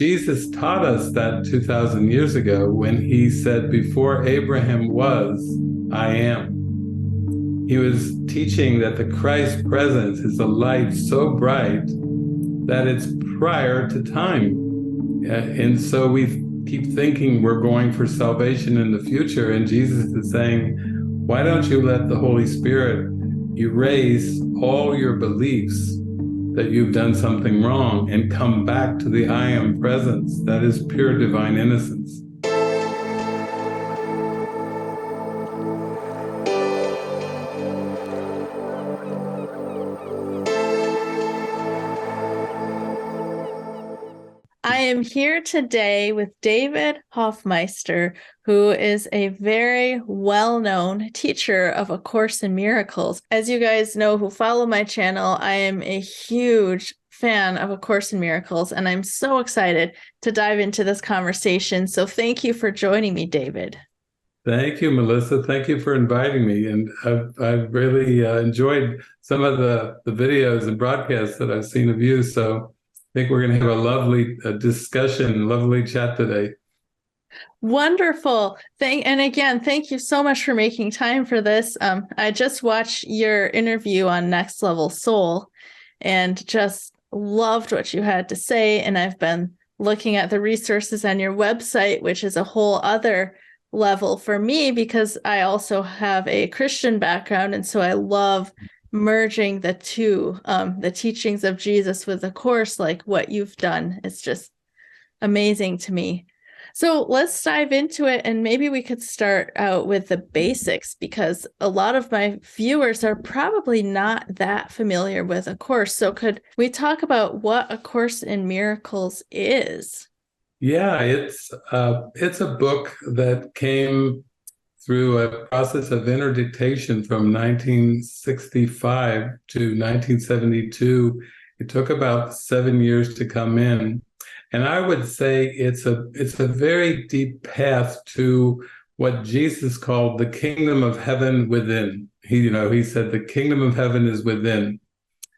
Jesus taught us that 2,000 years ago when he said, before Abraham was, I am. He was teaching that the Christ presence is a light so bright that it's prior to time. And so we keep thinking we're going for salvation in the future. And Jesus is saying, why don't you let the Holy Spirit erase all your beliefs that you've done something wrong and come back to the I am presence that is pure divine innocence. I am here today with David Hoffmeister, who is a very well-known teacher of A Course in Miracles. As you guys know who follow my channel, I am a huge fan of A Course in Miracles, and I'm so excited to dive into this conversation. So thank you for joining me, David. Thank you, Melissa. Thank you for inviting me. And I've really enjoyed some of the videos and broadcasts that I've seen of you. So I think we're going to have a lovely discussion, lovely chat today. Wonderful. And again, thank you so much for making time for this. I just watched your interview on Next Level Soul and just loved what you had to say. And I've been looking at the resources on your website, which is a whole other level for me because I also have a Christian background. And so I love merging the two, the teachings of Jesus with the Course, like what you've done. It's just amazing to me. So let's dive into it. And maybe we could start out with the basics because a lot of my viewers are probably not that familiar with A Course. So could we talk about what A Course in Miracles is? Yeah, it's a book that came through a process of interdictation from 1965 to 1972. It took about 7 years to come in. And I would say it's a very deep path to what Jesus called the kingdom of heaven within. He said the kingdom of heaven is within.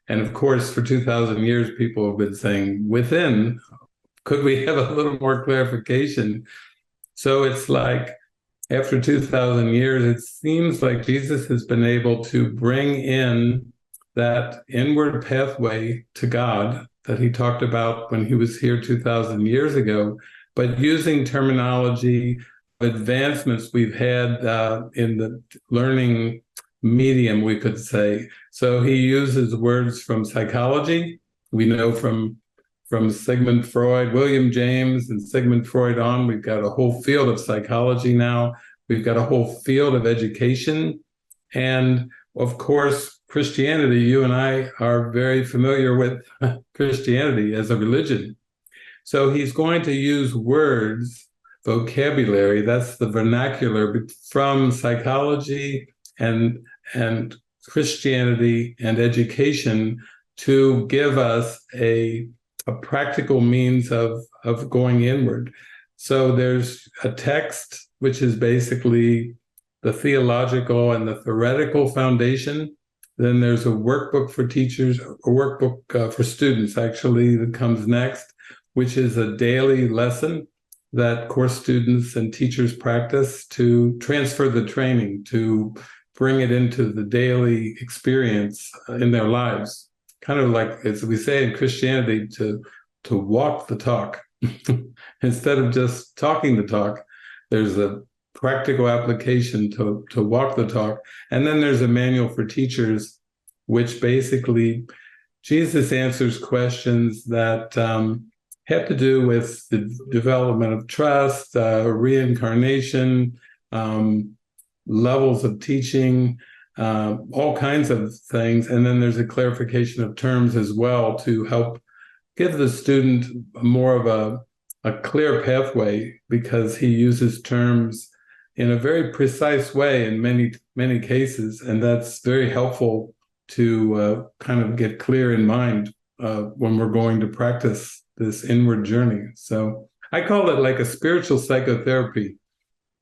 And of course, for 2,000 years, people have been saying within. Could we have a little more clarification? So it's like after 2,000 years, it seems like Jesus has been able to bring in that inward pathway to God that he talked about when he was here 2,000 years ago, but using terminology, advancements we've had in the learning medium, we could say. So he uses words from psychology. We know from Sigmund Freud, William James, and Sigmund Freud on, we've got a whole field of psychology now. We've got a whole field of education. And of course, Christianity, you and I are very familiar with Christianity as a religion. So he's going to use words, vocabulary, that's the vernacular from psychology and Christianity and education to give us a practical means of going inward. So there's a text, which is basically the theological and the theoretical foundation. Then there's a workbook for teachers, a workbook for students, actually, that comes next, which is a daily lesson that course students and teachers practice to transfer the training, to bring it into the daily experience in their lives. Kind of like, as we say in Christianity, to walk the talk. Instead of just talking the talk, there's a practical application to walk the talk. And then there's a manual for teachers, which basically Jesus answers questions that have to do with the development of trust, reincarnation, levels of teaching, all kinds of things. And then there's a clarification of terms as well to help give the student more of a clear pathway, because he uses terms in a very precise way in many cases. And that's very helpful to kind of get clear in mind when we're going to practice this inward journey. So I call it like a spiritual psychotherapy.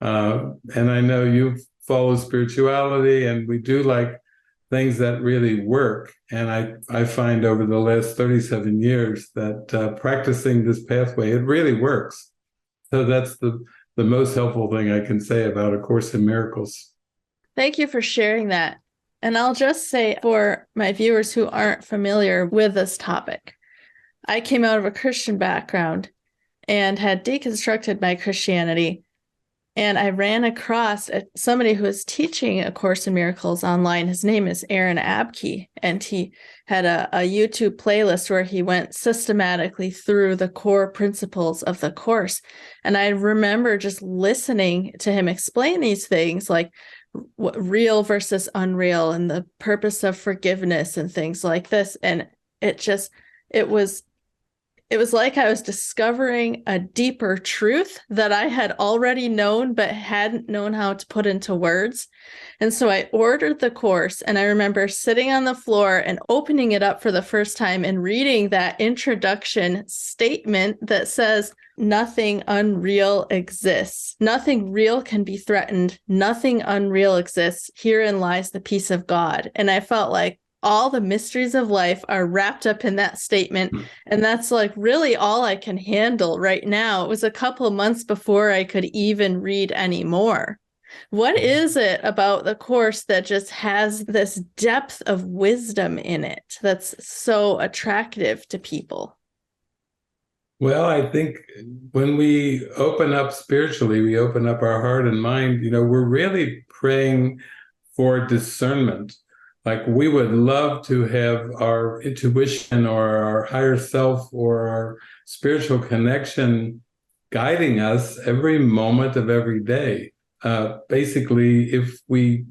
And I know you follow spirituality, and we do like things that really work. And I find over the last 37 years that practicing this pathway, it really works. So that's the most helpful thing I can say about A Course in Miracles. Thank you for sharing that. And I'll just say for my viewers who aren't familiar with this topic, I came out of a Christian background and had deconstructed my Christianity. And I ran across somebody who was teaching A Course in Miracles online. His name is Aaron Abke, and he had a YouTube playlist where he went systematically through the core principles of the Course. And I remember just listening to him explain these things, like real versus unreal and the purpose of forgiveness and things like this. And it was like I was discovering a deeper truth that I had already known but hadn't known how to put into words. And so I ordered the course, and I remember sitting on the floor and opening it up for the first time and reading that introduction statement that says, "Nothing unreal exists. Nothing real can be threatened. Nothing unreal exists. Herein lies the peace of God." And I felt like all the mysteries of life are wrapped up in that statement. And that's like really all I can handle right now. It was a couple of months before I could even read any more. What is it about the Course that just has this depth of wisdom in it that's so attractive to people? Well, I think when we open up spiritually, we open up our heart and mind, we're really praying for discernment. Like, we would love to have our intuition or our higher self or our spiritual connection guiding us every moment of every day. Basically, if we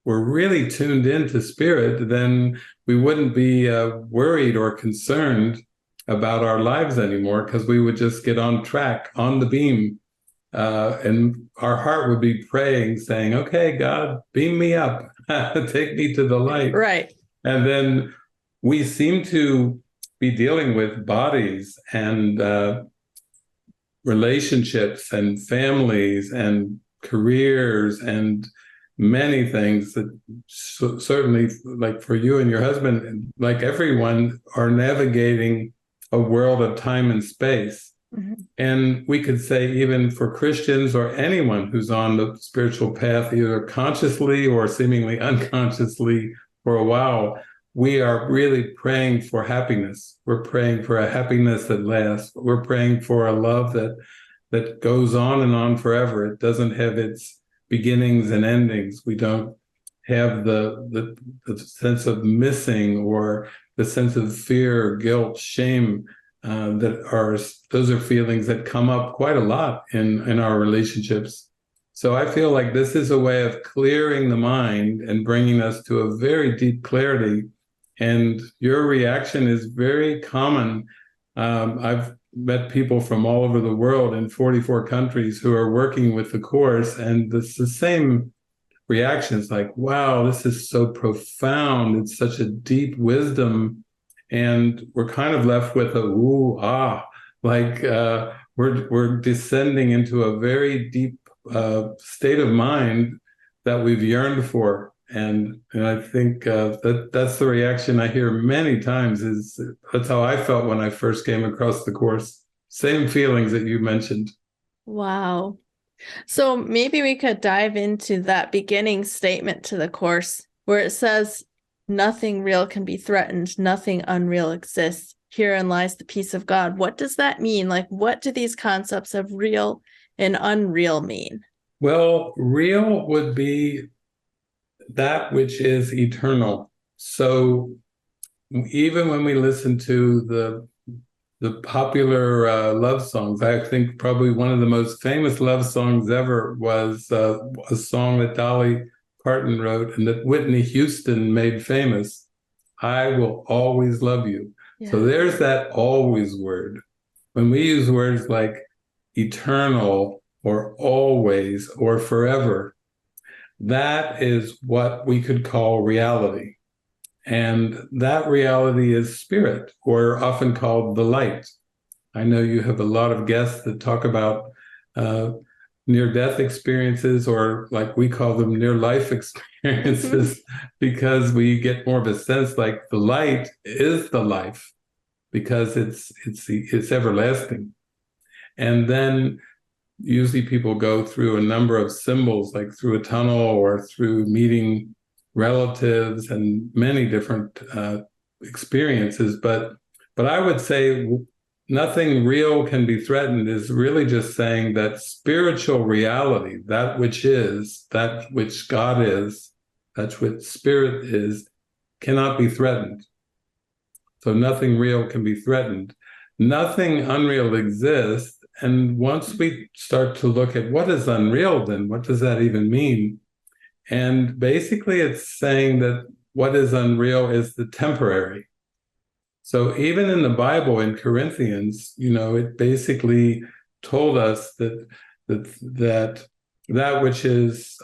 were really tuned into spirit, then we wouldn't be worried or concerned about our lives anymore, because we would just get on track, on the beam. And our heart would be praying, saying, "Okay, God, beam me up, take me to the light." Right. And then we seem to be dealing with bodies and relationships and families and careers and many things that certainly, like for you and your husband, like everyone, are navigating a world of time and space. Mm-hmm. And we could say, even for Christians or anyone who's on the spiritual path, either consciously or seemingly unconsciously for a while, we are really praying for happiness. We're praying for a happiness that lasts. We're praying for a love that goes on and on forever. It doesn't have its beginnings and endings. We don't have the sense of missing or the sense of fear, guilt, shame. Those are feelings that come up quite a lot in our relationships. So I feel like this is a way of clearing the mind and bringing us to a very deep clarity. And your reaction is very common. I've met people from all over the world in 44 countries who are working with the Course, and it's the same reactions, like, wow, this is so profound. It's such a deep wisdom. And we're kind of left with a ooh, ah, like we're descending into a very deep state of mind that we've yearned for. And I think that's the reaction I hear many times. That's how I felt when I first came across the Course. Same feelings that you mentioned. Wow. So maybe we could dive into that beginning statement to the Course where it says, "Nothing real can be threatened. Nothing unreal exists. Herein lies the peace of God." What does that mean? Like, what do these concepts of real and unreal mean? Well, real would be that which is eternal. So even when we listen to the popular love songs, I think probably one of the most famous love songs ever was a song that Dolly Parton wrote and that Whitney Houston made famous, "I Will Always Love You." Yeah. So there's that always word. When we use words like eternal or always or forever, that is what we could call reality. And that reality is spirit, or often called the light. I know you have a lot of guests that talk about near-death experiences, or like we call them near-life experiences, because we get more of a sense like the light is the life, because it's everlasting. And then usually people go through a number of symbols, like through a tunnel or through meeting relatives and many different experiences. But I would say nothing real can be threatened is really just saying that spiritual reality, that which God is, that which spirit is, cannot be threatened. So nothing real can be threatened. Nothing unreal exists. And once we start to look at what is unreal, then what does that even mean? And basically it's saying that what is unreal is the temporary. So even in the Bible, in Corinthians, it basically told us that which is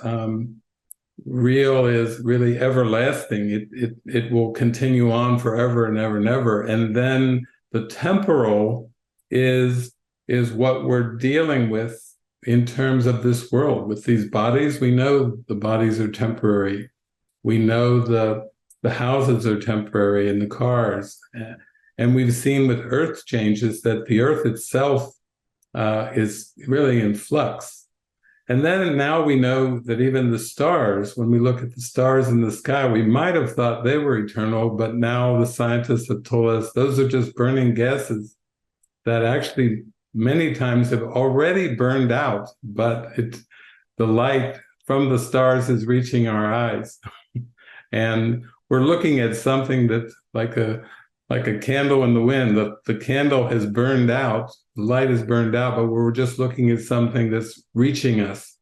real is really everlasting. It will continue on forever and ever and ever. And then the temporal is what we're dealing with in terms of this world. With these bodies, we know the bodies are temporary. We know the houses are temporary and the cars. And we've seen with earth changes that the earth itself is really in flux. And then now we know that even the stars, when we look at the stars in the sky, we might have thought they were eternal, but now the scientists have told us those are just burning gases that actually many times have already burned out, but the light from the stars is reaching our eyes. And we're looking at something that's like a candle in the wind. The candle has burned out, the light is burned out, but we're just looking at something that's reaching us,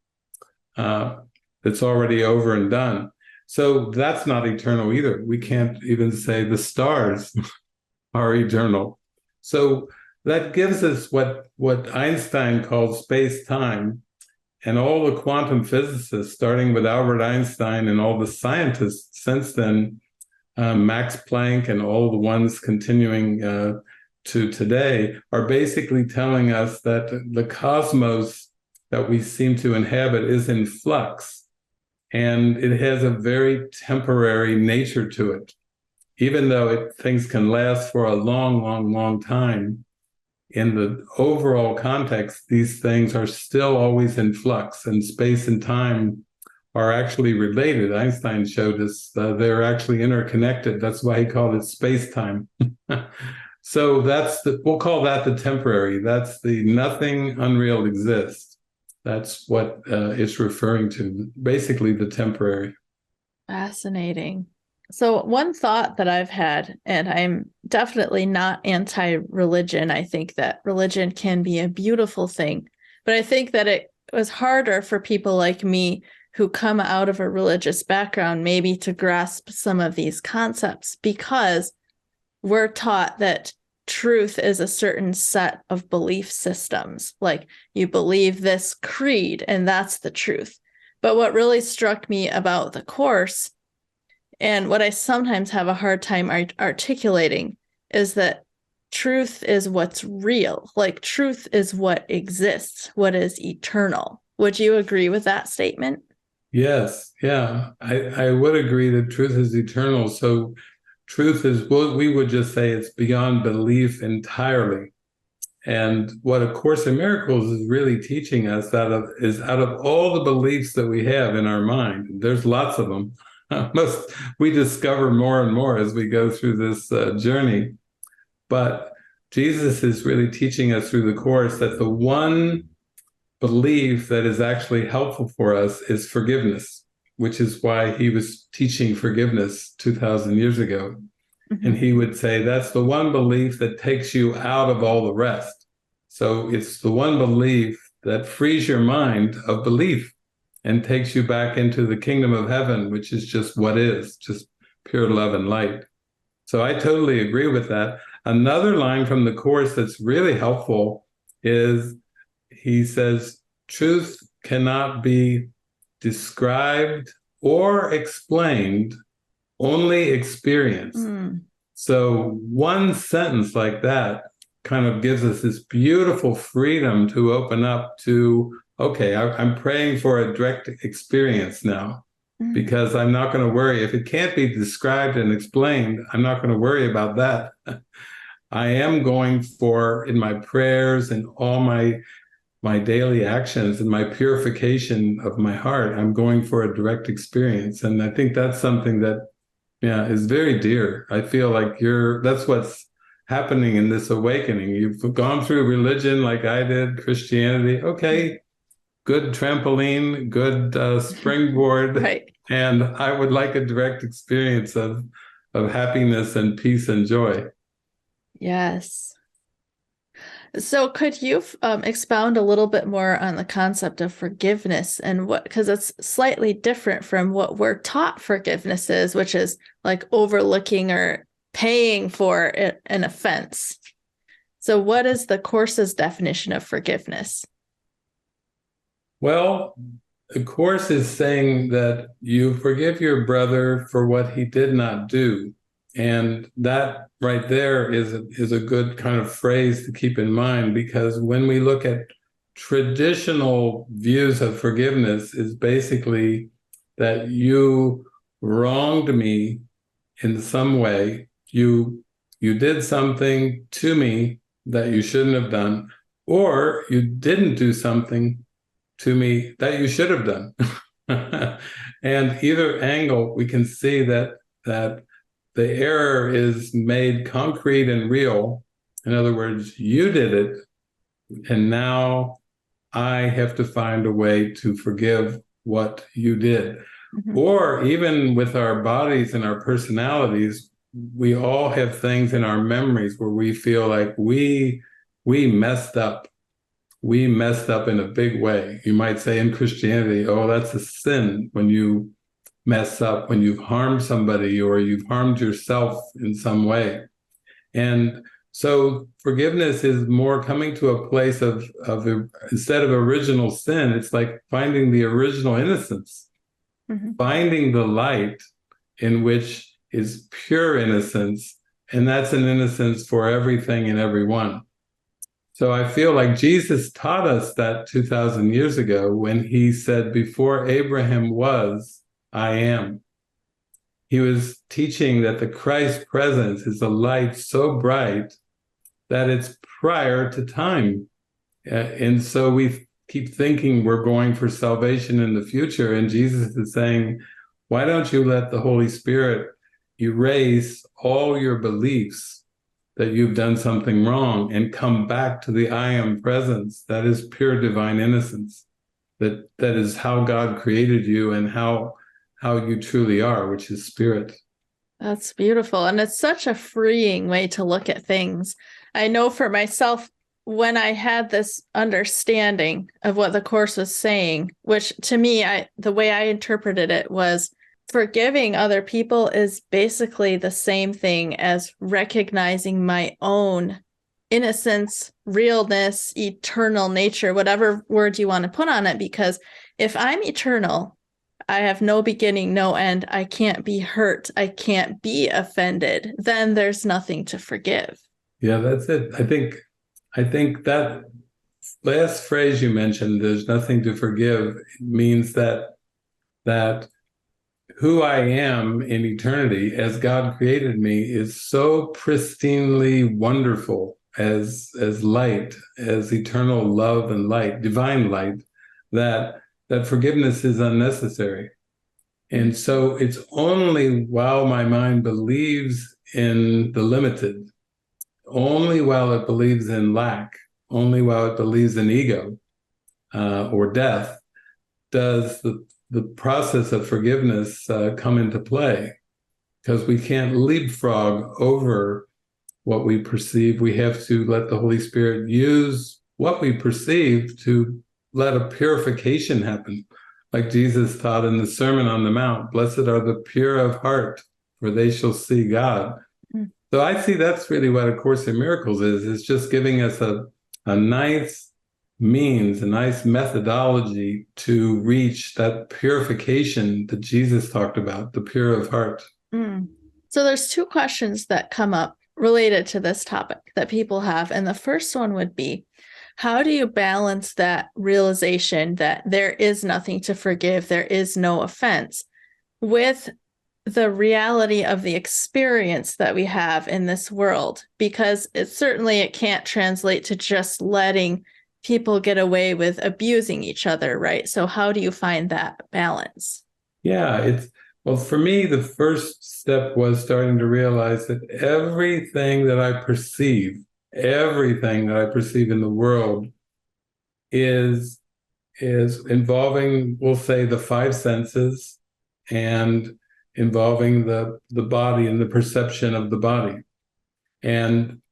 that's already over and done. So that's not eternal either. We can't even say the stars are eternal. So that gives us what Einstein called space-time, and all the quantum physicists, starting with Albert Einstein and all the scientists since then, Max Planck and all the ones continuing to today, are basically telling us that the cosmos that we seem to inhabit is in flux, and it has a very temporary nature to it. Even though things can last for a long, long, long time, in the overall context, these things are still always in flux, and space and time are actually related. Einstein showed us they're actually interconnected. That's why he called it space-time. So we'll call that the temporary. That's the nothing unreal exists. That's what it's referring to, basically the temporary. Fascinating. So one thought that I've had, and I'm definitely not anti-religion. I think that religion can be a beautiful thing, but I think that it was harder for people like me who come out of a religious background maybe to grasp some of these concepts, because we're taught that truth is a certain set of belief systems. Like, you believe this creed and that's the truth. But what really struck me about the Course, and what I sometimes have a hard time articulating, is that truth is what's real. Like, truth is what exists, what is eternal. Would you agree with that statement? Yes, yeah, I would agree that truth is eternal. So truth is, well, we would just say it's beyond belief entirely. And what A Course in Miracles is really teaching us out of all the beliefs that we have in our mind, there's lots of them. We discover more and more as we go through this journey. But Jesus is really teaching us through the Course that the one belief that is actually helpful for us is forgiveness, which is why he was teaching forgiveness 2,000 years ago. Mm-hmm. And he would say that's the one belief that takes you out of all the rest. So it's the one belief that frees your mind of belief and takes you back into the kingdom of heaven, which is just what is, just pure love and light. So I totally agree with that. Another line from the Course that's really helpful is, he says, truth cannot be described or explained, only experienced. So one sentence like that kind of gives us this beautiful freedom to open up to okay, I'm praying for a direct experience now, because I'm not going to worry. If it can't be described and explained, I'm not going to worry about that. I am going for, in my prayers and all my daily actions and my purification of my heart, I'm going for a direct experience. And I think that's something that, yeah, is very dear. I feel like that's what's happening in this awakening. You've gone through religion like I did, Christianity. Okay, good trampoline, good springboard. Right. And I would like a direct experience of happiness and peace and joy. Yes. So could you expound a little bit more on the concept of forgiveness and what, because it's slightly different from what we're taught forgiveness is, which is like overlooking or paying for an offense. So what is the Course's definition of forgiveness? Well, the Course is saying that you forgive your brother for what he did not do. And that right there is a good kind of phrase to keep in mind, because when we look at traditional views of forgiveness, is basically that you wronged me in some way. You did something to me that you shouldn't have done, or you didn't do something to me that you should have done. And either angle, we can see that the error is made concrete and real. In other words, you did it, and now I have to find a way to forgive what you did. Mm-hmm. Or even with our bodies and our personalities, we all have things in our memories where we feel like we messed up. We messed up in a big way. You might say in Christianity, oh, that's a sin when you mess up, when you've harmed somebody or you've harmed yourself in some way. And so forgiveness is more coming to a place of instead of original sin, it's like finding the original innocence, finding the light in which is pure innocence. And that's an innocence for everything and everyone. So I feel like Jesus taught us that 2,000 years ago when he said, before Abraham was, I am. He was teaching that the Christ presence is a light so bright that it's prior to time. And so we keep thinking we're going for salvation in the future. And Jesus is saying, why don't you let the Holy Spirit erase all your beliefs that you've done something wrong and come back to the I am presence that is pure divine innocence, that is how God created you and how you truly are, which is spirit. That's beautiful. And it's such a freeing way to look at things. I know for myself, when I had this understanding of what the Course was saying, which to me, the way I interpreted it was forgiving other people is basically the same thing as recognizing my own innocence, realness, eternal nature, whatever word you want to put on it. Because if I'm eternal, I have no beginning, no end. I can't be hurt. I can't be offended. Then there's nothing to forgive. Yeah, that's it. I think that last phrase you mentioned, there's nothing to forgive, means that who I am in eternity as God created me is so pristinely wonderful as light, as eternal love and light, divine light, that forgiveness is unnecessary. And so it's only while my mind believes in the limited, only while it believes in lack, only while it believes in ego or death, does the process of forgiveness come into play. Because we can't leapfrog over what we perceive. We have to let the Holy Spirit use what we perceive to let a purification happen. Like Jesus taught in the Sermon on the Mount, blessed are the pure of heart, for they shall see God. So I see that's really what A Course in Miracles is. It's just giving us a nice means, a nice methodology to reach that purification that Jesus talked about, the pure of heart. So there's two questions that come up related to this topic that people have. And the first one would be, How do you balance that realization that there is nothing to forgive, there is no offense, with the reality of the experience that we have in this world? Because it can't translate to just letting people get away with abusing each other, right? So how do you find that balance? Yeah, well, for me, the first step was starting to realize that everything that I perceive in the world is involving, we'll say, the five senses and involving the body and the perception of the body. And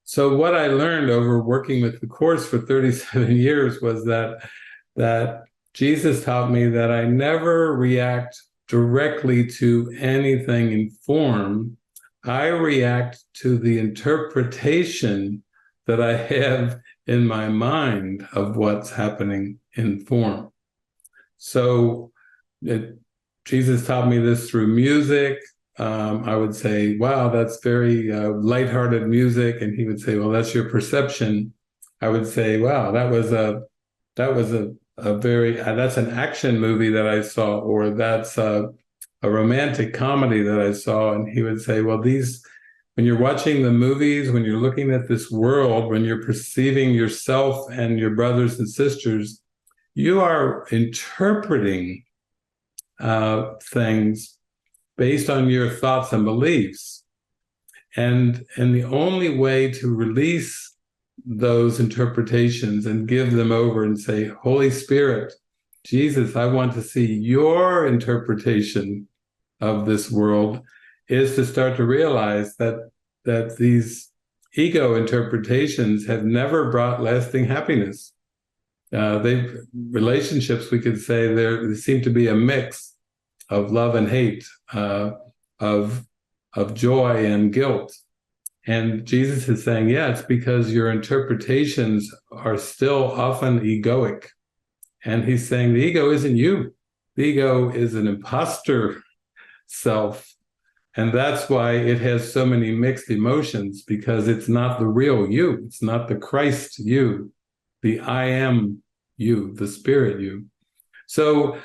so what I learned over working with the Course for 37 years was that Jesus taught me that I never react directly to anything in form. I react to the interpretation that I have in my mind of what's happening in form. So Jesus taught me this through music. I would say, wow, that's very lighthearted music. And he would say, well, that's your perception. I would say, wow, that's an action movie that I saw, or that's a romantic comedy that I saw. And he would say, well, when you're watching the movies, when you're looking at this world, when you're perceiving yourself and your brothers and sisters, you are interpreting things based on your thoughts and beliefs. And the only way to release those interpretations and give them over and say, Holy Spirit, Jesus, I want to see your interpretation of this world, is to start to realize that these ego interpretations have never brought lasting happiness. Relationships, we could say, they seem to be a mix of love and hate, of joy and guilt. And Jesus is saying, yeah, it's because your interpretations are still often egoic. And he's saying the ego isn't you. The ego is an imposter self. And that's why it has so many mixed emotions, because it's not the real you. It's not the Christ you, the I am you, the spirit you. So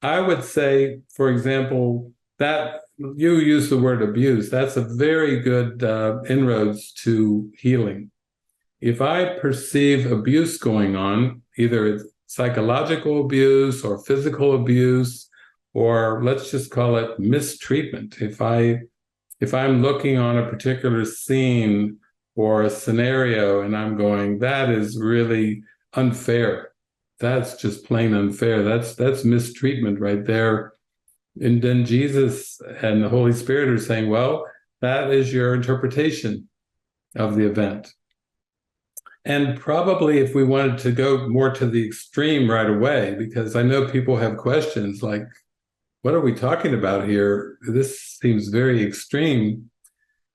I would say, for example, that you use the word abuse. That's a very good inroads to healing. If I perceive abuse going on, either it's psychological abuse or physical abuse, or let's just call it mistreatment. If I'm looking on a particular scene or a scenario and I'm going, that is really unfair. That's just plain unfair. That's mistreatment right there. And then Jesus and the Holy Spirit are saying, well, that is your interpretation of the event. And probably if we wanted to go more to the extreme right away, because I know people have questions like, what are we talking about here? This seems very extreme.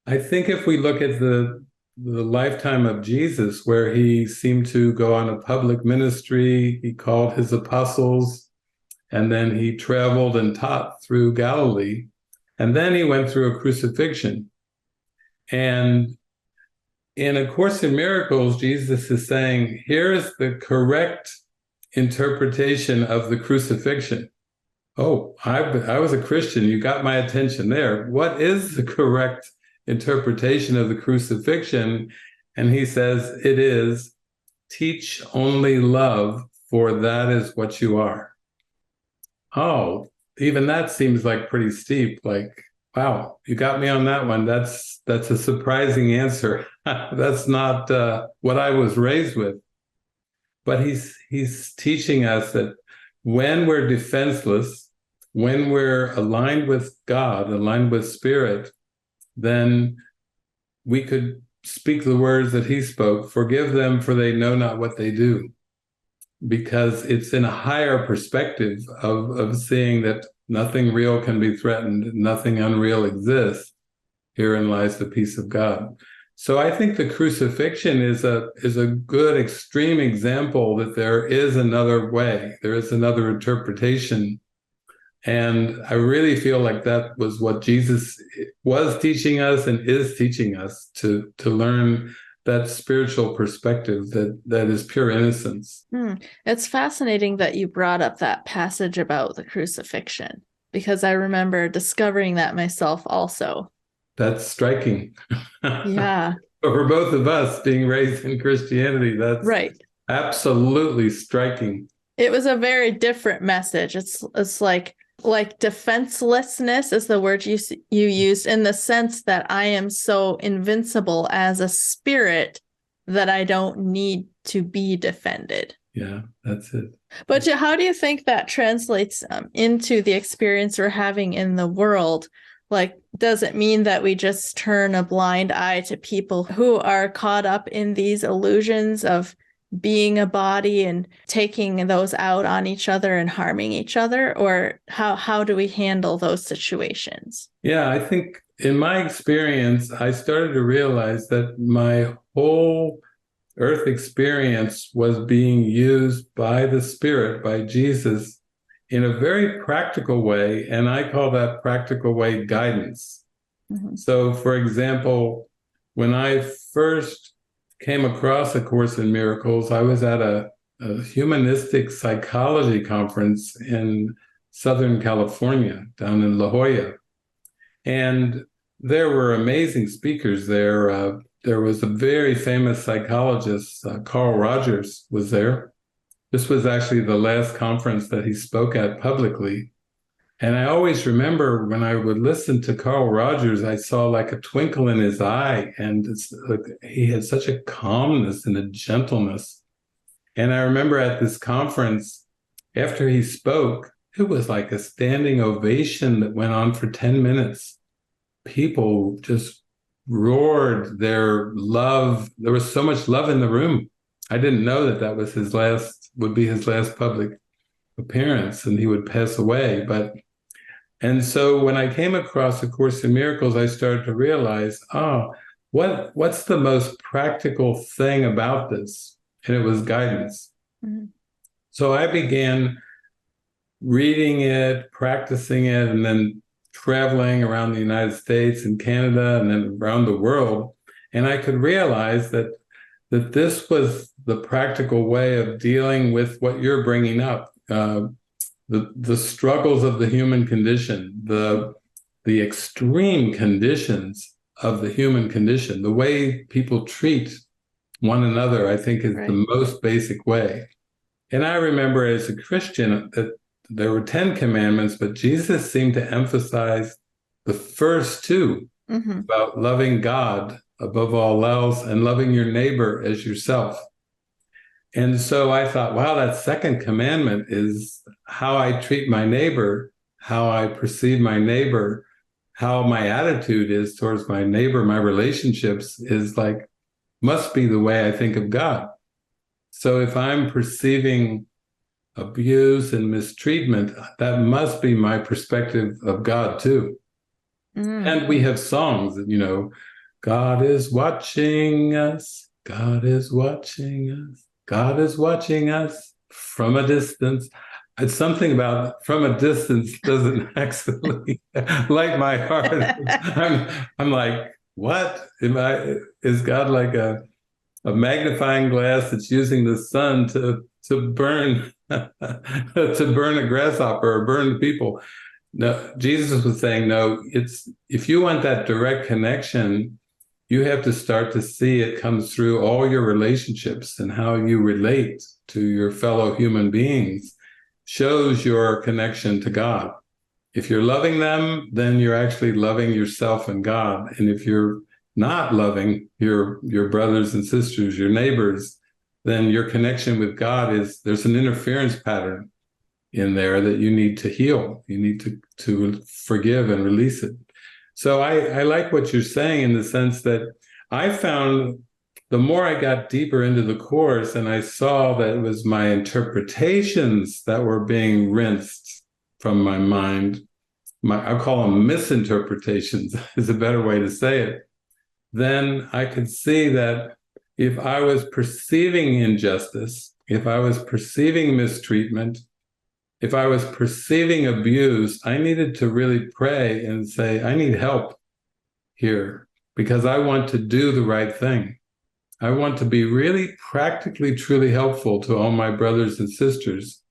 I think if we look at the lifetime of Jesus, where he seemed to go on a public ministry, he called his apostles, and then he traveled and taught through Galilee, and then he went through a crucifixion. And in A Course in Miracles, Jesus is saying, here's the correct interpretation of the crucifixion. Oh, I was a Christian. You got my attention there. What is the correct interpretation of the crucifixion? And he says, it is, teach only love, for that is what you are. Oh, even that seems like pretty steep. Like, wow, you got me on that one. That's a surprising answer. That's not what I was raised with. But he's teaching us that when we're defenseless, when we're aligned with God, aligned with spirit, then we could speak the words that he spoke, forgive them for they know not what they do. Because it's in a higher perspective of seeing that nothing real can be threatened, nothing unreal exists. Herein lies the peace of God. So I think the crucifixion is a good extreme example that there is another way, there is another interpretation. And I really feel like that was what Jesus was teaching us and is teaching us, to learn that spiritual perspective that is pure innocence. It's fascinating that you brought up that passage about the crucifixion, because I remember discovering that myself also. That's striking. Yeah. For both of us being raised in Christianity, that's right. Absolutely striking. It was a very different message. It's like defenselessness is the word you used, in the sense that I am so invincible as a spirit that I don't need to be defended. Yeah, that's it. But how do you think that translates into the experience we're having in the world? Like, does it mean that we just turn a blind eye to people who are caught up in these illusions of being a body and taking those out on each other and harming each other? Or how do we handle those situations? Yeah, I think in my experience, I started to realize that my whole earth experience was being used by the Spirit, by Jesus, in a very practical way. And I call that practical way guidance. Mm-hmm. So, for example, when I first came across A Course in Miracles, I was at a humanistic psychology conference in Southern California, down in La Jolla. And there were amazing speakers there. There was a very famous psychologist, Carl Rogers, was there. This was actually the last conference that he spoke at publicly. And I always remember when I would listen to Carl Rogers, I saw like a twinkle in his eye, and he had such a calmness and a gentleness. And I remember at this conference, after he spoke, it was like a standing ovation that went on for 10 minutes. People just roared their love. There was so much love in the room. I didn't know that was would be his last public appearance, and he would pass away. And so when I came across A Course in Miracles, I started to realize, what's the most practical thing about this? And it was guidance. Mm-hmm. So I began reading it, practicing it, and then traveling around the United States and Canada and then around the world. And I could realize that this was the practical way of dealing with what you're bringing up, the struggles of the human condition, the extreme conditions of the human condition, the way people treat one another, I think is the most basic way. And I remember as a Christian that there were 10 commandments, but Jesus seemed to emphasize the first two, mm-hmm. about loving God above all else and loving your neighbor as yourself. And so I thought, wow, that second commandment is how I treat my neighbor, how I perceive my neighbor, how my attitude is towards my neighbor, my relationships is like, must be the way I think of God. So if I'm perceiving abuse and mistreatment, that must be my perspective of God too. Mm. And we have songs that, God is watching us, God is watching us, God is watching us from a distance. It's something about from a distance doesn't actually light my heart. I'm like, what? Is God like a magnifying glass that's using the sun to burn to burn a grasshopper or burn people? No, Jesus was saying, no, if you want that direct connection, you have to start to see it comes through all your relationships, and how you relate to your fellow human beings shows your connection to God. If you're loving them, then you're actually loving yourself and God. And if you're not loving your brothers and sisters, your neighbors, then your connection with God there's an interference pattern in there that you need to heal. You need to forgive and release it. So I like what you're saying in the sense that I found the more I got deeper into the Course and I saw that it was my interpretations that were being rinsed from my mind, I call them misinterpretations is a better way to say it, then I could see that if I was perceiving injustice, if I was perceiving mistreatment, if I was perceiving abuse, I needed to really pray and say, I need help here because I want to do the right thing. I want to be really practically, truly helpful to all my brothers and sisters.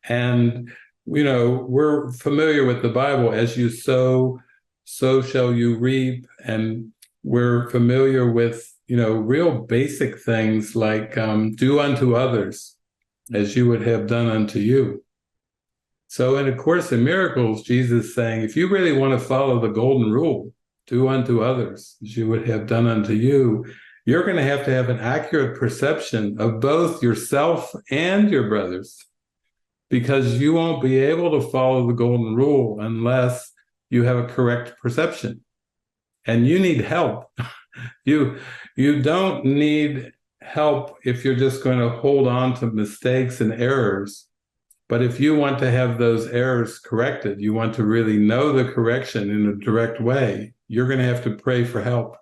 And, we're familiar with the Bible, as you sow, so shall you reap. And we're familiar with, real basic things like do unto others as you would have done unto you. So in A Course in Miracles, Jesus is saying, if you really want to follow the golden rule, do unto others as you would have done unto you, you're going to have an accurate perception of both yourself and your brothers, because you won't be able to follow the golden rule unless you have a correct perception. And you need help. You don't need help if you're just going to hold on to mistakes and errors. But if you want to have those errors corrected, you want to really know the correction in a direct way, you're going to have to pray for help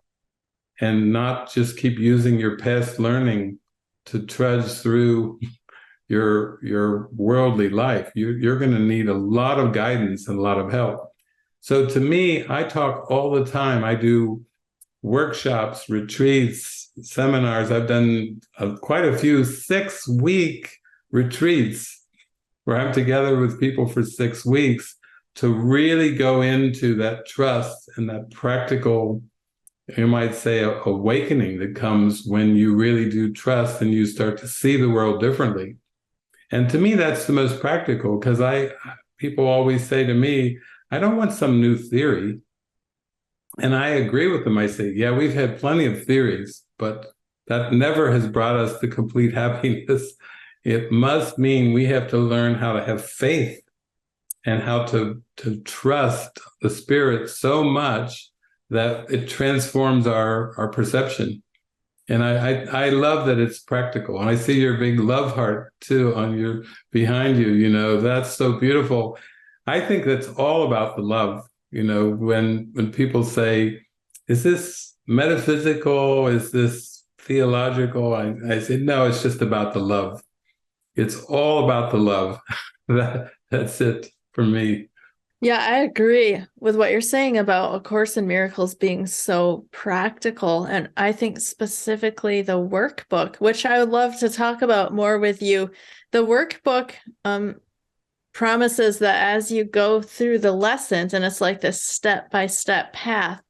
and not just keep using your past learning to trudge through your worldly life. You're going to need a lot of guidance and a lot of help. So to me, I talk all the time. I do workshops, retreats, seminars. I've done quite a few 6-week retreats where I'm together with people for 6 weeks to really go into that trust and that practical, you might say, awakening that comes when you really do trust and you start to see the world differently. And to me, that's the most practical, because people always say to me, I don't want some new theory. And I agree with them. I say, yeah, we've had plenty of theories, but that never has brought us to complete happiness. It must mean we have to learn how to have faith and how to trust the Spirit so much that it transforms our perception. And I love that it's practical. And I see your big love heart too behind you. That's so beautiful. I think that's all about the love. When people say, is this metaphysical? Is this theological? I say, no, it's just about the love. It's all about the love. That's it for me. Yeah, I agree with what you're saying about A Course in Miracles being so practical. And I think specifically the workbook, which I would love to talk about more with you. The workbook promises that as you go through the lessons, and it's like this step-by-step path,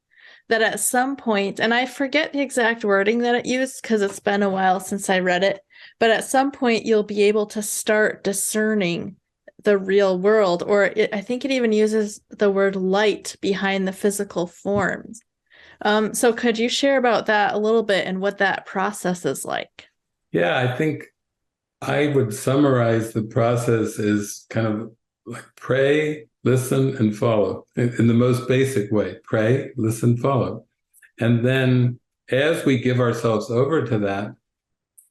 that at some point, and I forget the exact wording that it used because it's been a while since I read it, but at some point you'll be able to start discerning the real world, or I think it even uses the word light behind the physical forms. So could you share about that a little bit and what that process is like? Yeah, I think I would summarize the process as kind of like pray, listen, and follow in the most basic way. Pray, listen, follow. And then as we give ourselves over to that,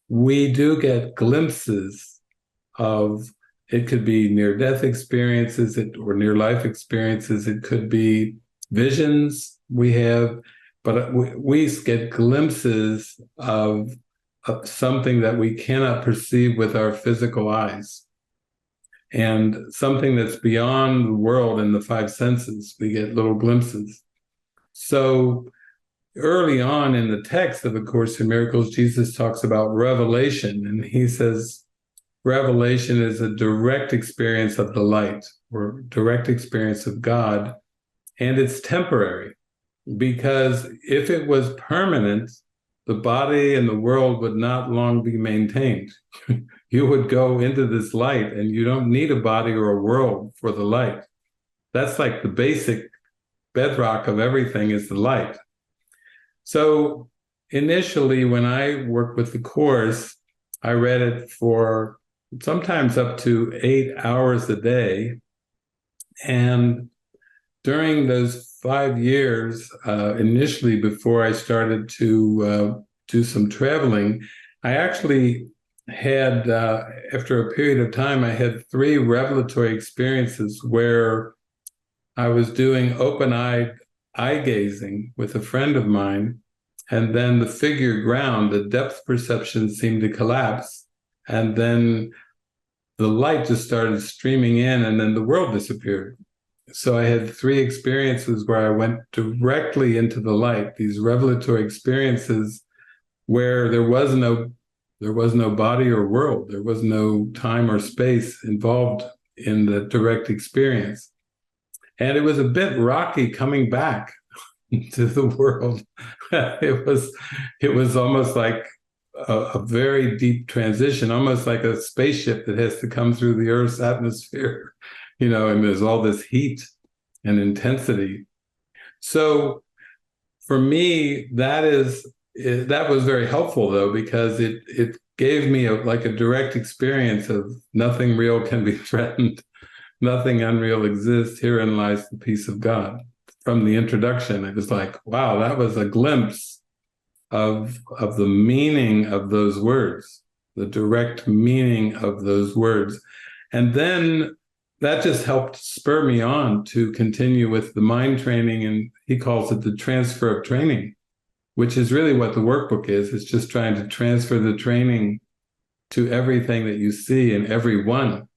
we do get glimpses of, it could be near-death experiences or near-life experiences. It could be visions we have, but we get glimpses of something that we cannot perceive with our physical eyes, and something that's beyond the world and the 5 senses. We get little glimpses. So early on in the text of A Course in Miracles, Jesus talks about revelation, and he says, revelation is a direct experience of the light or direct experience of God, and it's temporary, because if it was permanent, the body and the world would not long be maintained. You would go into this light, and you don't need a body or a world for the light. That's like the basic bedrock of everything is the light. So initially, when I worked with the Course, I read it for sometimes up to 8 hours a day. And during those 5 years, initially before I started to do some traveling, I actually had, after a period of time, I had 3 revelatory experiences where I was doing open-eyed eye gazing with a friend of mine, and then the figure ground, the depth perception seemed to collapse, and then the light just started streaming in, and then the world disappeared. So I had 3 experiences where I went directly into the light, these revelatory experiences where there was no body or world. There was no time or space involved in the direct experience. And it was a bit rocky coming back to the world. it was almost like a very deep transition, almost like a spaceship that has to come through the Earth's atmosphere, and there's all this heat and intensity. So for me, that was very helpful, though, because it gave me like a direct experience of nothing real can be threatened, nothing unreal exists. Herein lies the peace of God. From the introduction, it was like, wow, that was a glimpse of the meaning of those words, the direct meaning of those words. And then that just helped spur me on to continue with the mind training, and he calls it the transfer of training, which is really what the workbook is. It's just trying to transfer the training to everything that you see and everyone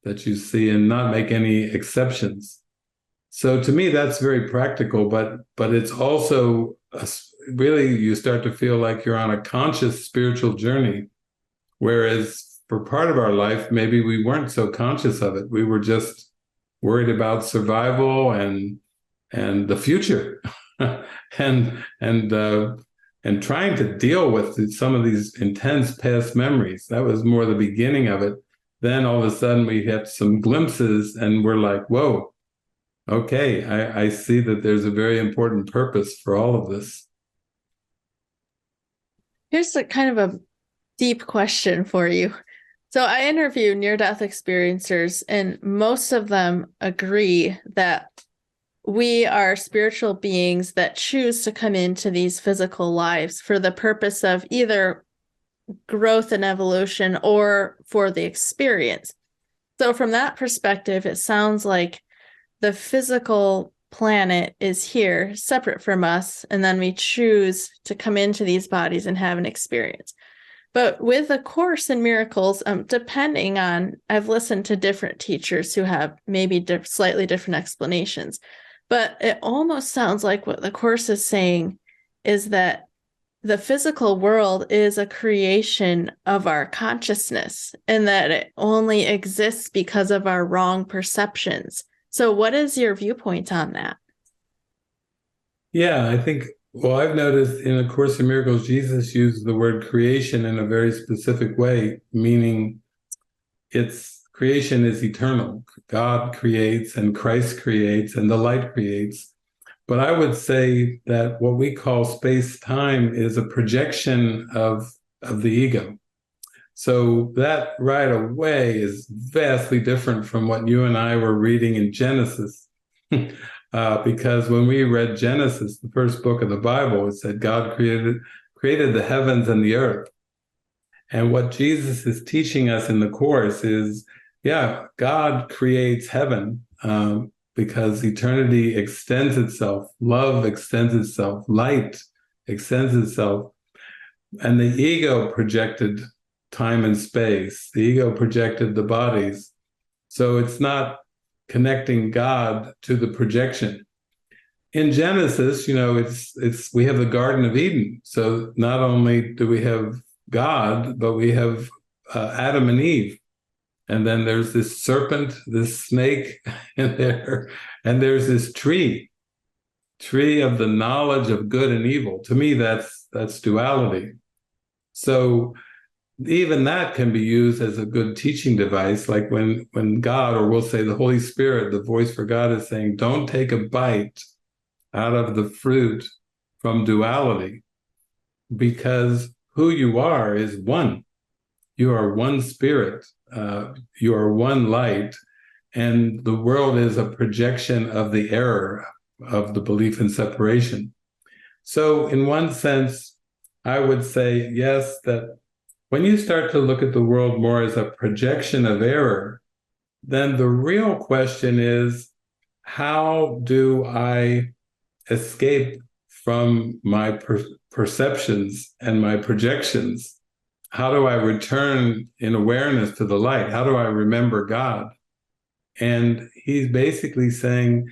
that you see, and not make any exceptions. So to me, that's very practical, but it's also really, you start to feel like you're on a conscious spiritual journey, whereas for part of our life, maybe we weren't so conscious of it. We were just worried about survival and the future, and trying to deal with some of these intense past memories. That was more the beginning of it. Then all of a sudden we had some glimpses, and we're like, whoa, okay, I see that there's a very important purpose for all of this. Here's a kind of a deep question for you. So I interview near-death experiencers, and most of them agree that we are spiritual beings that choose to come into these physical lives for the purpose of either growth and evolution or for the experience. So from that perspective, it sounds like the physical planet is here separate from us, and then we choose to come into these bodies and have an experience. But with A Course in Miracles, depending on, I've listened to different teachers who have maybe slightly different explanations, but it almost sounds like what the Course is saying is that the physical world is a creation of our consciousness, and that it only exists because of our wrong perceptions. So what is your viewpoint on that? Yeah, I think, well, I've noticed in A Course in Miracles, Jesus used the word creation in a very specific way, meaning creation is eternal. God creates, and Christ creates, and the light creates. But I would say that what we call space-time is a projection of the ego. So that right away is vastly different from what you and I were reading in Genesis. Because when we read Genesis, the first book of the Bible, it said God created the heavens and the earth. And what Jesus is teaching us in the Course is, yeah, God creates heaven because eternity extends itself, love extends itself, light extends itself. And the ego projected time and space. The ego projected the bodies. So it's not connecting God to the projection. In Genesis, we have the Garden of Eden. So not only do we have God, but we have Adam and Eve. And then there's this serpent, this snake in there, and there's this tree of the knowledge of good and evil. To me, that's duality. So even that can be used as a good teaching device, like when God, or we'll say the Holy Spirit, the voice for God, is saying, don't take a bite out of the fruit from duality, because who you are is one. You are one spirit. You are one light, and the world is a projection of the error of the belief in separation. So in one sense, I would say, yes, that when you start to look at the world more as a projection of error, then the real question is, how do I escape from my perceptions and my projections? How do I return in awareness to the light? How do I remember God? And he's basically saying,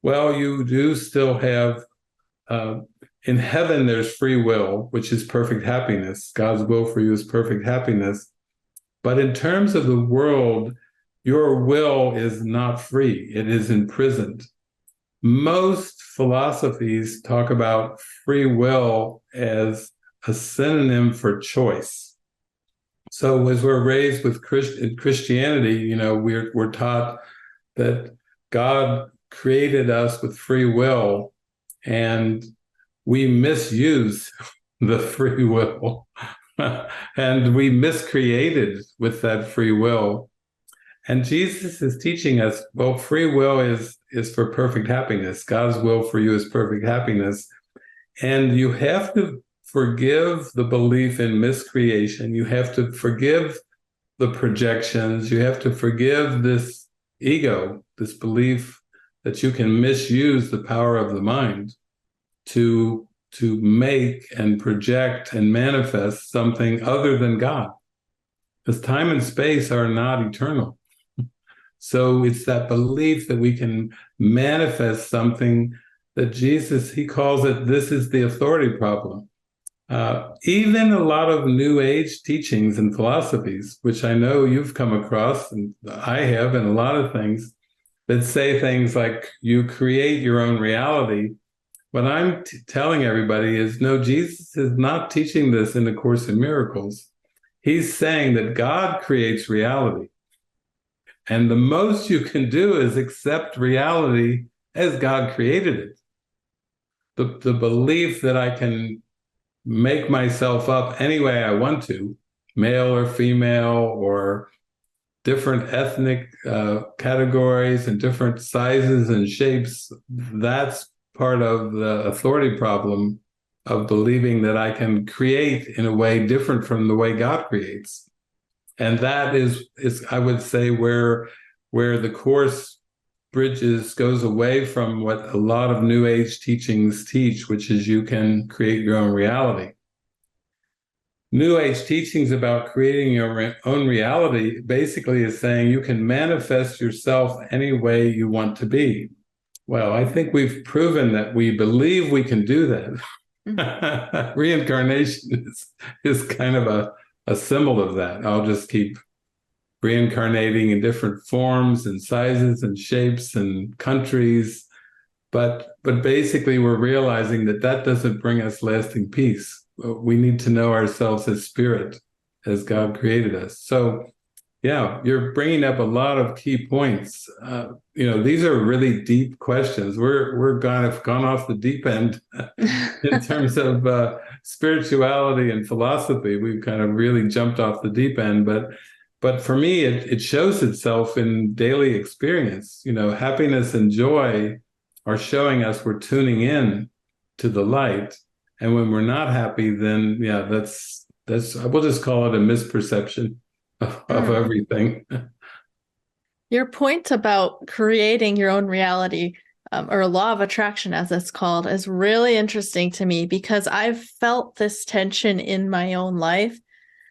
well, you do still have in heaven, there's free will, which is perfect happiness. God's will for you is perfect happiness. But in terms of the world, your will is not free. It is imprisoned. Most philosophies talk about free will as a synonym for choice. So as we're raised with Christianity, we're taught that God created us with free will, and we misuse the free will, and we miscreated with that free will. And Jesus is teaching us, well, free will is for perfect happiness. God's will for you is perfect happiness. And you have to forgive the belief in miscreation. You have to forgive the projections. You have to forgive this ego, this belief that you can misuse the power of the mind to make and project and manifest something other than God. Because time and space are not eternal. So it's that belief that we can manifest something that Jesus, he calls it, this is the authority problem. Even a lot of New Age teachings and philosophies, which I know you've come across, and I have, and a lot of things, that say things like you create your own reality. What I'm telling everybody is, no, Jesus is not teaching this in A Course in Miracles. He's saying that God creates reality. And the most you can do is accept reality as God created it. The belief that I can make myself up any way I want to, male or female, or different ethnic categories and different sizes and shapes, that's part of the authority problem of believing that I can create in a way different from the way God creates. And that is I would say, where the Course goes away from what a lot of New Age teachings teach, which is you can create your own reality. New Age teachings about creating your own reality basically is saying you can manifest yourself any way you want to be. Well, I think we've proven that we believe we can do that. Mm-hmm. Reincarnation is kind of a symbol of that. I'll just keep reincarnating in different forms and sizes and shapes and countries. But basically, we're realizing that doesn't bring us lasting peace. We need to know ourselves as spirit, as God created us. So, yeah, you're bringing up a lot of key points. These are really deep questions. We're gone off the deep end in terms of spirituality and philosophy. We've kind of really jumped off the deep end. But for me, it shows itself in daily experience. Happiness and joy are showing us we're tuning in to the light. And when we're not happy, then that's we'll just call it a misperception of everything. Your point about creating your own reality, or law of attraction, as it's called, is really interesting to me, because I've felt this tension in my own life,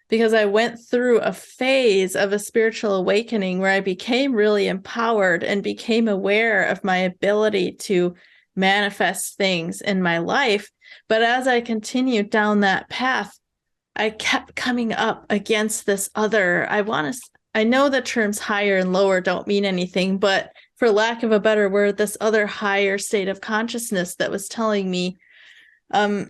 because I went through a phase of a spiritual awakening where I became really empowered and became aware of my ability to manifest things in my life. But as I continued down that path, I kept coming up against this other, I know the terms higher and lower don't mean anything, but for lack of a better word, this other higher state of consciousness that was telling me,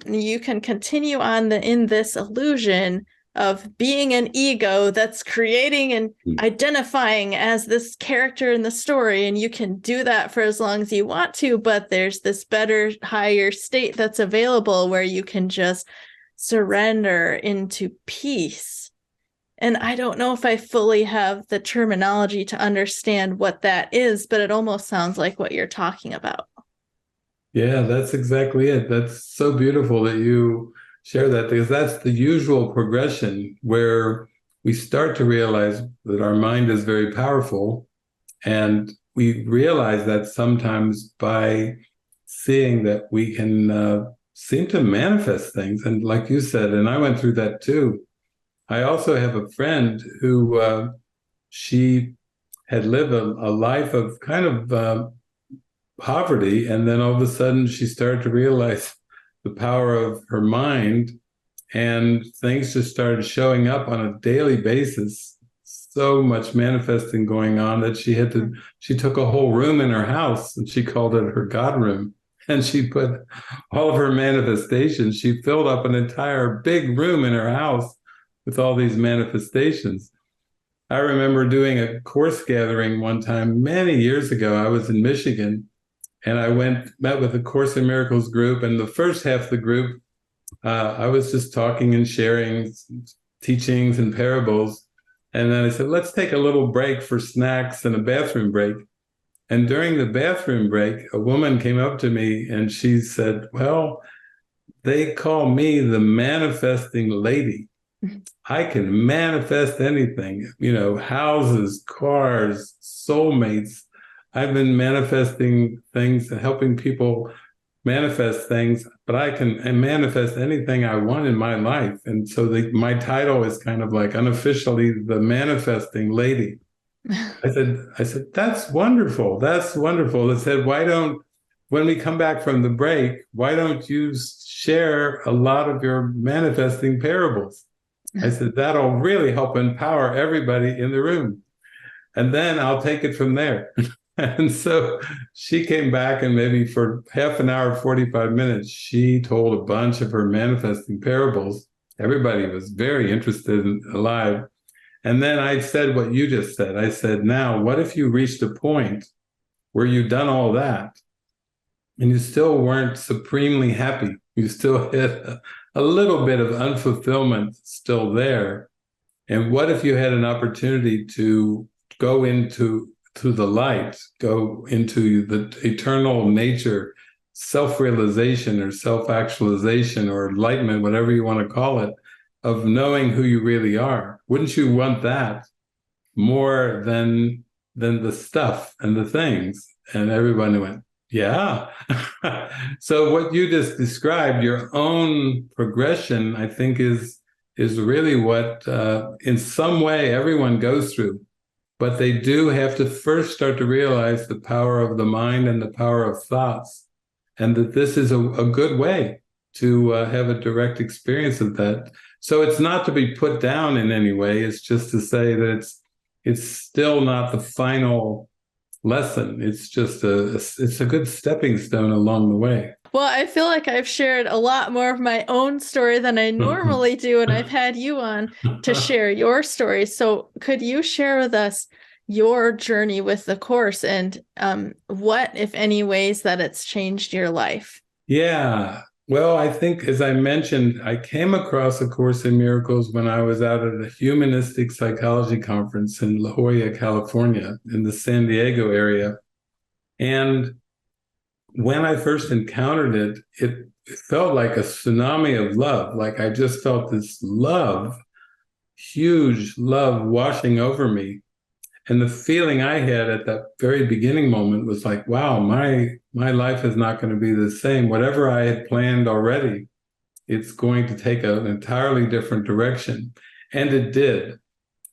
you can continue on in this illusion of being an ego that's creating and identifying as this character in the story. And you can do that for as long as you want to, but there's this better, higher state that's available where you can just surrender into peace. And I don't know if I fully have the terminology to understand what that is, but it almost sounds like what you're talking about. Yeah, that's exactly it. That's so beautiful that you share that, because that's the usual progression, where we start to realize that our mind is very powerful. And we realize that sometimes by seeing that we can seem to manifest things. And like you said, and I went through that too. I also have a friend who she had lived a life of kind of poverty. And then all of a sudden she started to realize the power of her mind, and things just started showing up on a daily basis. So much manifesting going on that she took a whole room in her house and she called it her God room. And she put all of her manifestations. She filled up an entire big room in her house with all these manifestations. I remember doing a course gathering one time many years ago. I was in Michigan, and I met with the Course in Miracles group. And the first half of the group, I was just talking and sharing teachings and parables. And then I said, let's take a little break for snacks and a bathroom break. And during the bathroom break, a woman came up to me and she said, well, they call me the manifesting lady. I can manifest anything, houses, cars, soulmates. I've been manifesting things and helping people manifest things, but I can manifest anything I want in my life. And so my title is kind of like unofficially the manifesting lady. I said, that's wonderful. That's wonderful. I said, when we come back from the break, why don't you share a lot of your manifesting parables? I said, that'll really help empower everybody in the room. And then I'll take it from there. And so she came back, and maybe for half an hour, 45 minutes, she told a bunch of her manifesting parables. Everybody was very interested and alive. And then I said what you just said. I said, now, what if you reached a point where you've done all that and you still weren't supremely happy? You still had a little bit of unfulfillment still there. And what if you had an opportunity to go into the light, go into the eternal nature, self-realization or self-actualization or enlightenment, whatever you want to call it, of knowing who you really are? Wouldn't you want that more than the stuff and the things? And everyone went, yeah. So what you just described, your own progression, I think is really what in some way everyone goes through. But they do have to first start to realize the power of the mind and the power of thoughts, and that this is a good way to have a direct experience of that. So it's not to be put down in any way. It's just to say that it's still not the final lesson. It's just it's a good stepping stone along the way. Well, I feel like I've shared a lot more of my own story than I normally do, and I've had you on to share your story. So could you share with us your journey with the course and what, if any, ways that it's changed your life? Yeah. Well, I think, as I mentioned, I came across A Course in Miracles when I was out at a humanistic psychology conference in La Jolla, California, in the San Diego area. And when I first encountered it, it felt like a tsunami of love. Like I just felt this love, huge love washing over me. And the feeling I had at that very beginning moment was like, wow, my life is not going to be the same. Whatever I had planned already, it's going to take an entirely different direction. And it did.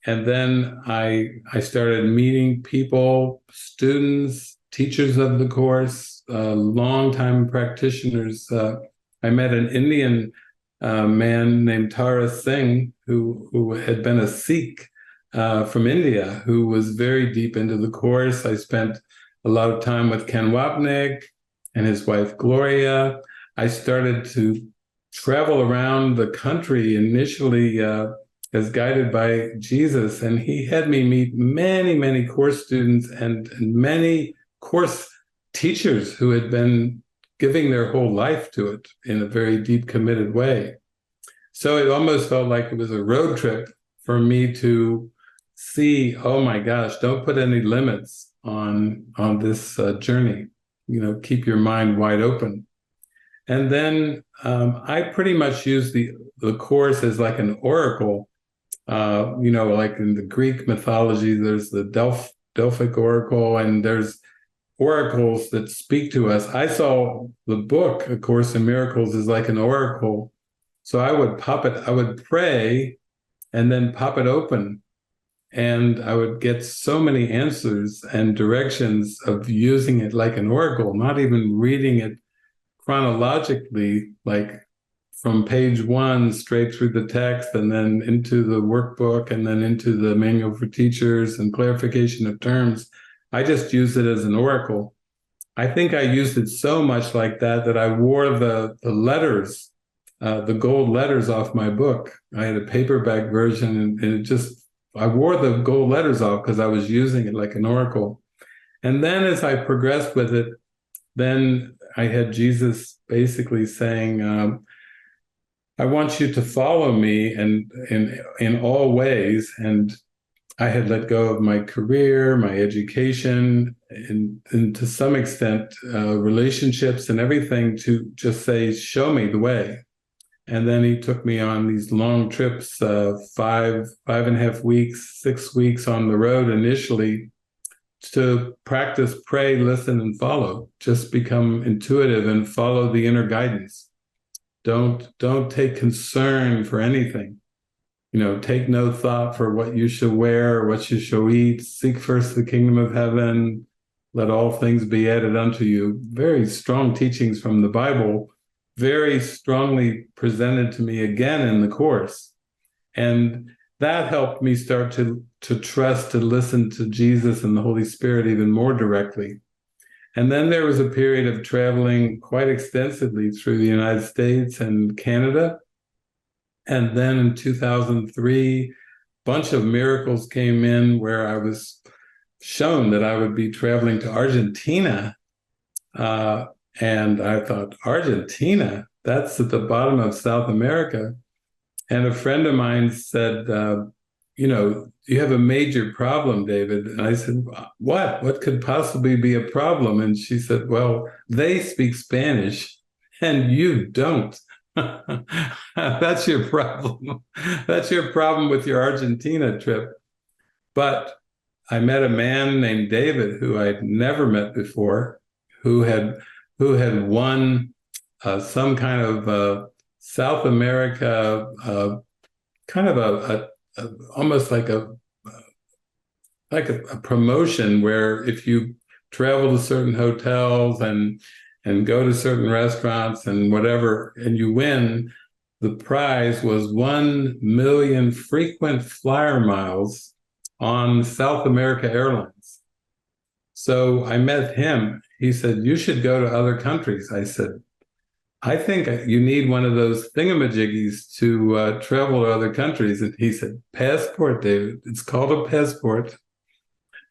And then I started meeting people, students, teachers of the course, longtime practitioners. I met an Indian man named Tara Singh, who had been a Sikh from India, who was very deep into the course. I spent a lot of time with Ken Wapnick and his wife, Gloria. I started to travel around the country initially as guided by Jesus, and he had me meet many, many course students and many course teachers who had been giving their whole life to it in a very deep, committed way. So it almost felt like it was a road trip for me to see, oh my gosh, don't put any limits on this journey. Keep your mind wide open. And then I pretty much use the course as like an oracle. Like in the Greek mythology, there's the Delphic oracle, and there's oracles that speak to us. I saw the book, A Course in Miracles, as like an oracle. So I would pray and then pop it open. And I would get so many answers and directions of using it like an oracle, not even reading it chronologically, like from page one straight through the text and then into the workbook and then into the manual for teachers and clarification of terms. I just use it as an oracle. I think I used it so much like that that I wore the letters, the gold letters off my book. I had a paperback version and it just, I wore the gold letters off because I was using it like an oracle. And then as I progressed with it, then I had Jesus basically saying, I want you to follow me and in all ways. And I had let go of my career, my education, and to some extent, relationships and everything to just say, show me the way. And then he took me on these long trips, 5.5 weeks, 6 weeks on the road initially to practice, pray, listen, and follow. Just become intuitive and follow the inner guidance. Don't take concern for anything. Take no thought for what you shall wear or what you shall eat. Seek first the kingdom of heaven. Let all things be added unto you. Very strong teachings from the Bible, very strongly presented to me again in the course. And that helped me start to trust, to listen to Jesus and the Holy Spirit even more directly. And then there was a period of traveling quite extensively through the United States and Canada. And then in 2003, a bunch of miracles came in where I was shown that I would be traveling to Argentina. And I thought, Argentina? That's at the bottom of South America. And a friend of mine said, you have a major problem, David. And I said, what? What could possibly be a problem? And she said, well, they speak Spanish and you don't. That's your problem. That's your problem with your Argentina trip. But I met a man named David who I'd never met before, who had won some kind of South America, kind of almost like a promotion where if you travel to certain hotels and go to certain restaurants and whatever, and you win, the prize was 1 million frequent flyer miles on South America Airlines. So I met him. He said, you should go to other countries. I said, I think you need one of those thingamajiggies to travel to other countries. And he said, passport, David. It's called a passport.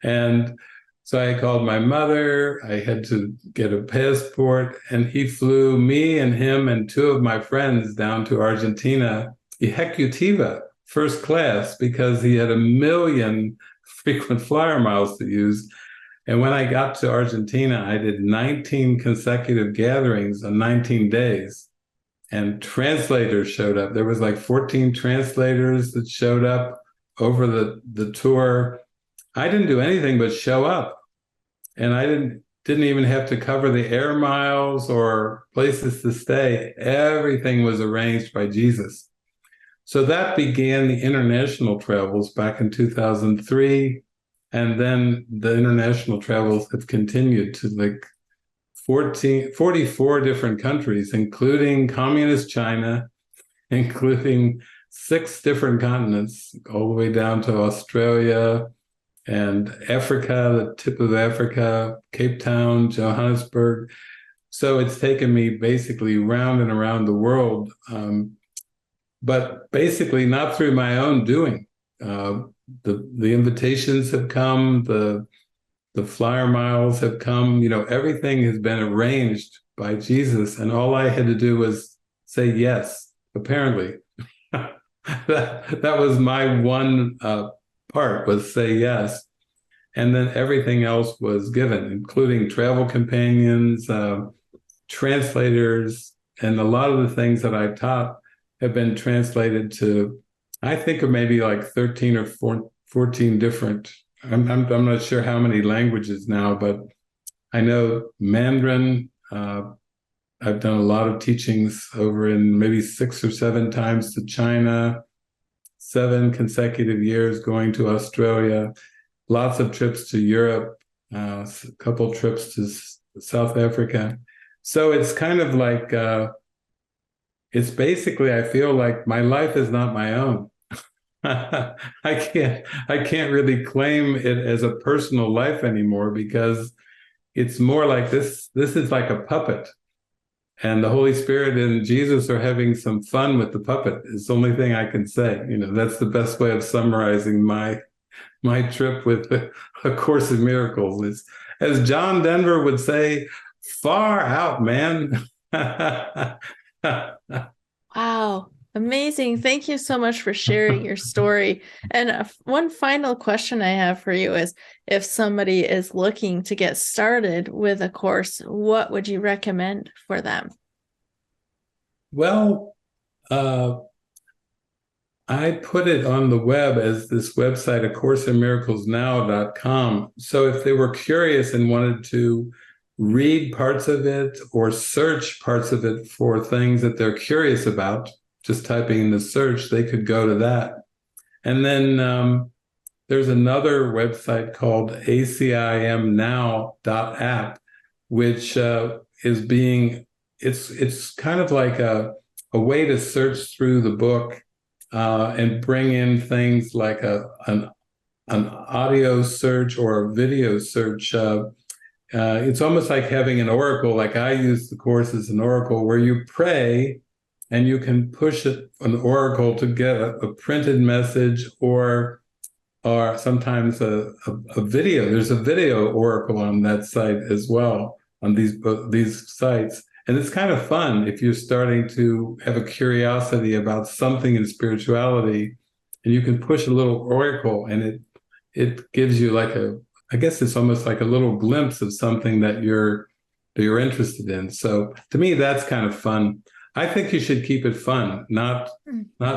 And so I called my mother. I had to get a passport. And he flew me and him and 2 of my friends down to Argentina, ejecutiva, first class, because he had 1 million frequent flyer miles to use. And when I got to Argentina, I did 19 consecutive gatherings on 19 days. And translators showed up. There was like 14 translators that showed up over the tour. I didn't do anything but show up. And I didn't even have to cover the air miles or places to stay. Everything was arranged by Jesus. So that began the international travels back in 2003. And then the international travels have continued to like 44 different countries, including communist China, including 6 different continents, all the way down to Australia and Africa, the tip of Africa, Cape Town, Johannesburg. So it's taken me basically round and around the world, but basically not through my own doing. The invitations have come, the flyer miles have come, everything has been arranged by Jesus. And all I had to do was say yes, apparently. that was my one part, was say yes. And then everything else was given, including travel companions, translators, and a lot of the things that I taught have been translated to, I think, of maybe like 13 or 14 different, I'm not sure how many languages now, but I know Mandarin. I've done a lot of teachings over in maybe 6 or 7 times to China, 7 consecutive years going to Australia, lots of trips to Europe, a couple trips to South Africa. So it's kind of like, it's basically, I feel like my life is not my own. I can't really claim it as a personal life anymore because it's more like this is like a puppet. And the Holy Spirit and Jesus are having some fun with the puppet. It's the only thing I can say. That's the best way of summarizing my trip with A Course in Miracles. It's, as John Denver would say, far out, man. Wow. Amazing. Thank you so much for sharing your story. And one final question I have for you is, if somebody is looking to get started with a course, what would you recommend for them? Well, I put it on the web as this website, acourseinmiraclesnow.com. So if they were curious and wanted to read parts of it or search parts of it for things that they're curious about, just typing in the search, they could go to that. And then there's another website called ACIMnow.app, which it's kind of like a way to search through the book and bring in things like an audio search or a video search. It's almost like having an oracle. Like I use the course as an oracle where you pray and you can push an oracle to get a printed message or sometimes a video. There's a video oracle on that site as well, on these sites. And it's kind of fun if you're starting to have a curiosity about something in spirituality, and you can push a little oracle and it gives you like I guess it's almost like a little glimpse of something that you're interested in. So to me, that's kind of fun. I think you should keep it fun, not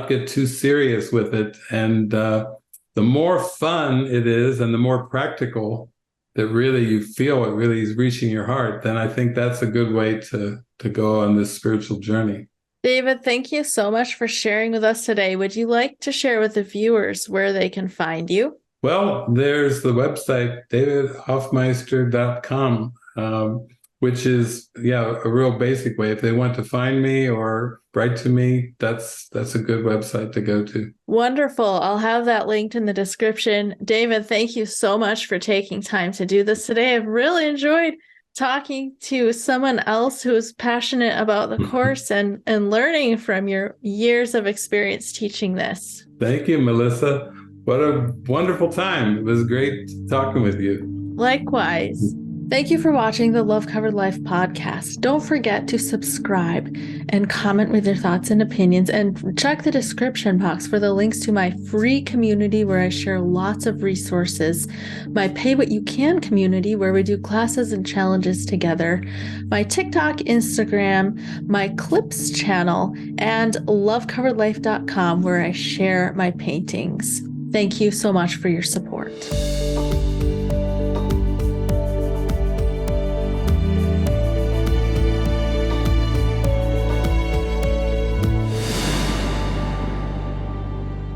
get too serious with it. And the more fun it is and the more practical that really you feel it really is reaching your heart, then I think that's a good way to go on this spiritual journey. David, thank you so much for sharing with us today. Would you like to share with the viewers where they can find you? Well, there's the website, davidhoffmeister.com, which is, a real basic way. If they want to find me or write to me, that's a good website to go to. Wonderful. I'll have that linked in the description. David, thank you so much for taking time to do this today. I've really enjoyed talking to someone else who is passionate about the course and learning from your years of experience teaching this. Thank you, Melissa. What a wonderful time. It was great talking with you. Likewise. Thank you for watching the Love Covered Life podcast. Don't forget to subscribe and comment with your thoughts and opinions, and check the description box for the links to my free community where I share lots of resources, my Pay What You Can community where we do classes and challenges together, my TikTok, Instagram, my Clips channel, and lovecoveredlife.com where I share my paintings. Thank you so much for your support.